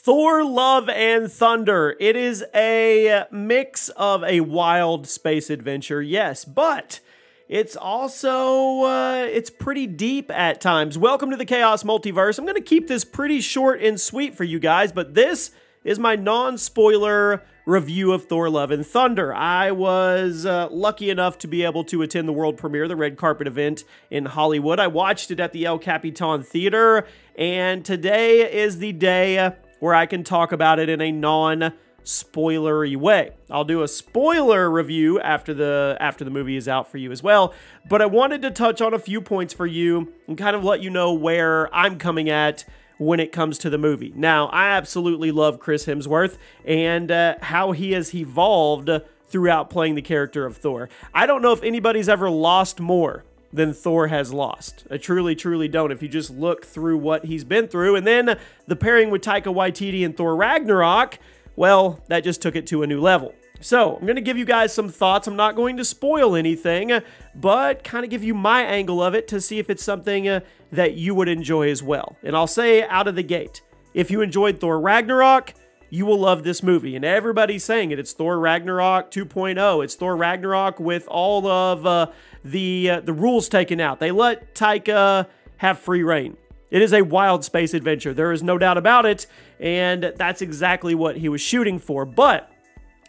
Thor, Love, and Thunder. It is a mix of a wild space adventure, yes, but it's also, it's pretty deep at times. Welcome to the Chaos Multiverse. I'm going to keep this pretty short and sweet for you guys, but this is my non-spoiler review of Thor, Love, and Thunder. I was lucky enough to be able to attend the world premiere, the red carpet event in Hollywood. I watched it at the El Capitan Theater, and today is the day where I can talk about it in a non-spoilery way. I'll do a spoiler review after the movie is out for you as well, but I wanted to touch on a few points for you and kind of let you know where I'm coming at when it comes to the movie. Now, I absolutely love Chris Hemsworth and how he has evolved throughout playing the character of Thor. I don't know if anybody's ever lost more than Thor has lost. I truly, truly don't. If you just look through what he's been through, and then the pairing with Taika Waititi and Thor Ragnarok, well, that just took it to a new level. So, I'm going to give you guys some thoughts. I'm not going to spoil anything, but kind of give you my angle of it to see if it's something that you would enjoy as well. And I'll say out of the gate, if you enjoyed Thor Ragnarok, you will love this movie. And everybody's saying it. It's Thor Ragnarok 2.0. It's Thor Ragnarok with all of the rules taken out. They let Taika have free reign. It is a wild space adventure. There is no doubt about it. And that's exactly what he was shooting for. But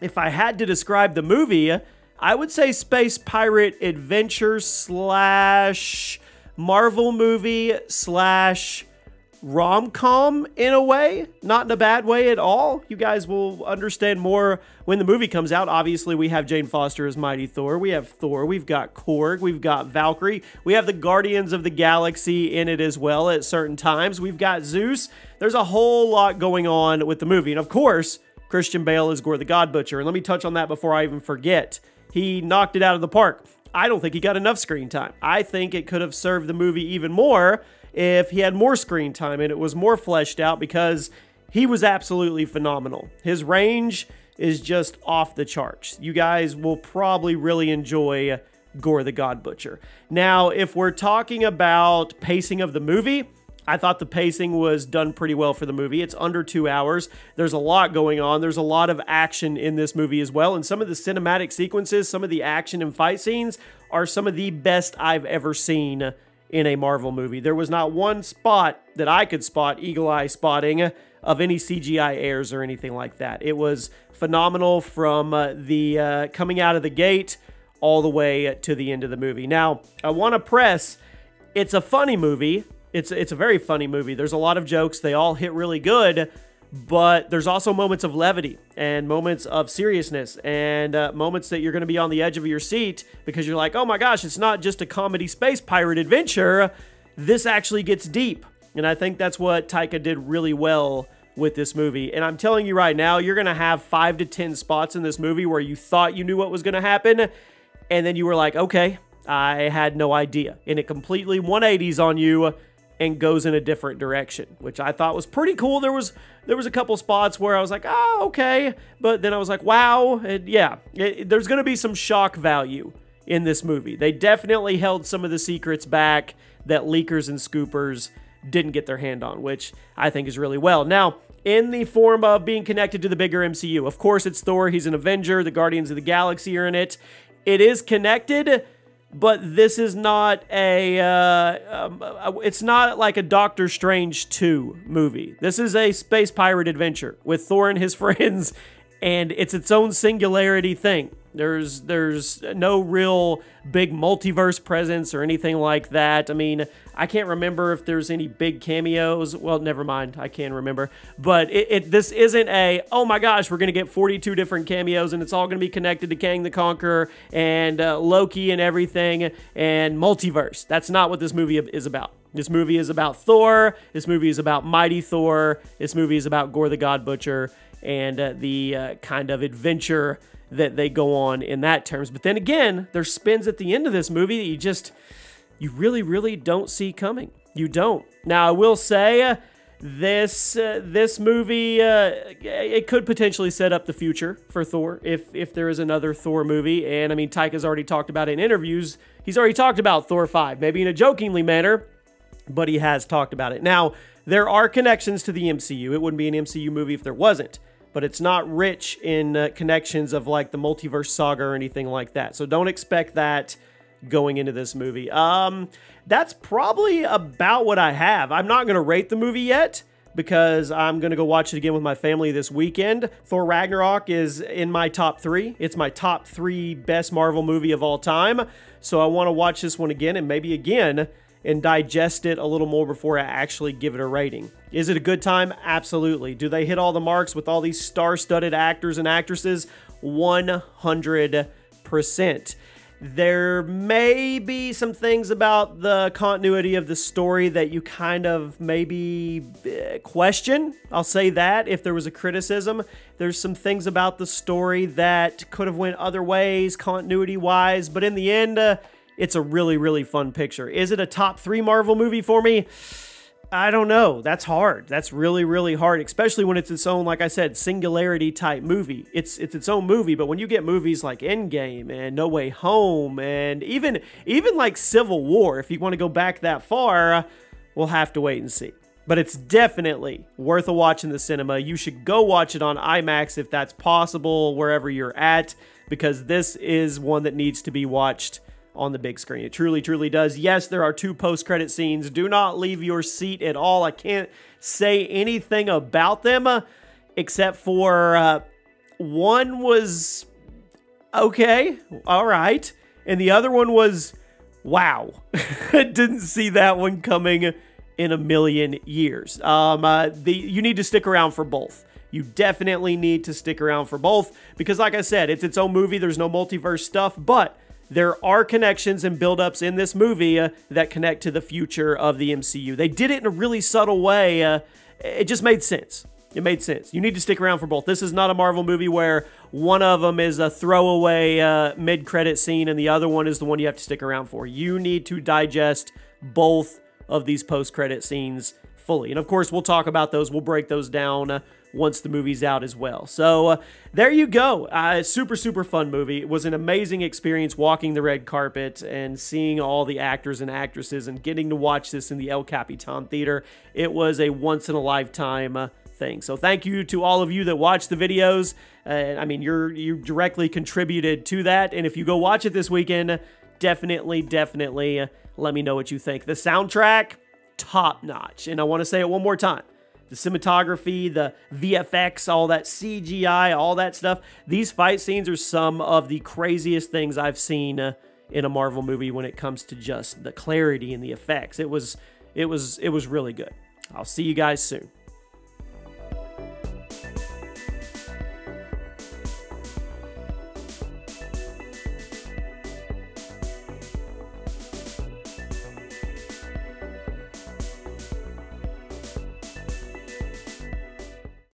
if I had to describe the movie, I would say space pirate adventure slash Marvel movie slash rom-com in a way. Not in a bad way at all. You guys will understand more when the movie comes out. Obviously, we have Jane Foster as Mighty Thor. We have Thor. We've got Korg. We've got Valkyrie. We have the Guardians of the Galaxy in it as well at certain times. We've got Zeus. There's a whole lot going on with the movie. And of course, Christian Bale is Gore the God Butcher. And let me touch on that before I even forget. He knocked it out of the park. I don't think he got enough screen time. I think it could have served the movie even more if he had more screen time and it was more fleshed out, because he was absolutely phenomenal. His range is just off the charts. You guys will probably really enjoy Gore the God Butcher. Now, if we're talking about pacing of the movie, I thought the pacing was done pretty well for the movie. It's under 2 hours. There's a lot going on. There's a lot of action in this movie as well. And some of the cinematic sequences, some of the action and fight scenes are some of the best I've ever seen in a Marvel movie. There was not one spot that I could spot, eagle-eye spotting, of any CGI airs or anything like that. It was phenomenal from the coming out of the gate all the way to the end of the movie. Now, I want to press, it's a funny movie. It's a very funny movie. There's a lot of jokes. They all hit really good, but there's also moments of levity and moments of seriousness and moments that you're going to be on the edge of your seat because you're like, oh my gosh, it's not just a comedy space pirate adventure. This actually gets deep. And I think that's what Taika did really well with this movie. And I'm telling you right now, you're going to have 5 to 10 spots in this movie where you thought you knew what was going to happen, and then you were like, okay, I had no idea. And it completely 180s on you and goes in a different direction, which I thought was pretty cool. There was a couple spots where I was like, oh, okay. But then I was like, wow. And yeah, there's going to be some shock value in this movie. They definitely held some of the secrets back that leakers and scoopers didn't get their hand on, which I think is really well. Now, in the form of being connected to the bigger MCU, of course, it's Thor. He's an Avenger. The Guardians of the Galaxy are in it. It is connected, but this is not it's not like a Doctor Strange 2 movie. This is a space pirate adventure with Thor and his friends, and it's its own singularity thing. There's no real big multiverse presence or anything like that. I mean, I can't remember if there's any big cameos. Well, never mind. I can remember. But this isn't a, oh my gosh, we're going to get 42 different cameos and it's all going to be connected to Kang the Conqueror and Loki and everything and multiverse. That's not what this movie is about. This movie is about Thor. This movie is about Mighty Thor. This movie is about Gore the God Butcher and the kind of adventure that they go on in that terms. But then again, there's spins at the end of this movie that you really, really don't see coming. You don't. Now, I will say this movie, it could potentially set up the future for Thor if there is another Thor movie. And I mean, Taika's already talked about it in interviews. He's already talked about Thor 5, maybe in a jokingly manner, but he has talked about it. Now, there are connections to the MCU. It wouldn't be an MCU movie if there wasn't. But it's not rich in connections of like the multiverse saga or anything like that. So don't expect that going into this movie. That's probably about what I have. I'm not going to rate the movie yet because I'm going to go watch it again with my family this weekend. Thor Ragnarok is in my top 3. It's my top 3 best Marvel movie of all time. So I want to watch this one again and maybe again and digest it a little more before I actually give it a rating. Is it a good time? Absolutely. Do they hit all the marks with all these star-studded actors and actresses? 100%. There may be some things about the continuity of the story that you kind of maybe question. I'll say that if there was a criticism. There's some things about the story that could have went other ways, continuity-wise, but in the end, it's a really, really fun picture. Is it a top 3 Marvel movie for me? I don't know. That's hard. That's really, really hard, especially when it's its own, like I said, singularity type movie. It's its own movie, but when you get movies like Endgame and No Way Home and even like Civil War, if you want to go back that far, we'll have to wait and see. But it's definitely worth a watch in the cinema. You should go watch it on IMAX if that's possible, wherever you're at, because this is one that needs to be watched on the big screen. It truly, truly does. Yes, there are 2 post-credit scenes. Do not leave your seat at all. I can't say anything about them except for one was okay, all right, and the other one was wow. Didn't see that one coming in a million years. You need to stick around for both. You definitely need to stick around for both because, like I said, it's its own movie. There's no multiverse stuff, but there are connections and buildups in this movie that connect to the future of the MCU. They did it in a really subtle way. It just made sense. It made sense. You need to stick around for both. This is not a Marvel movie where one of them is a throwaway mid-credit scene and the other one is the one you have to stick around for. You need to digest both of these post-credit scenes fully. And of course, we'll talk about those. We'll break those down once the movie's out as well. So there you go. Super, super fun movie. It was an amazing experience walking the red carpet and seeing all the actors and actresses and getting to watch this in the El Capitan Theater. It was a once-in-a-lifetime thing. So thank you to all of you that watched the videos. I mean, you directly contributed to that. And if you go watch it this weekend, definitely let me know what you think. The soundtrack, top-notch. And I want to say it one more time. The cinematography, the VFX, all that CGI, all that stuff. These fight scenes are some of the craziest things I've seen in a Marvel movie when it comes to just the clarity and the effects. It was really good. I'll see you guys soon.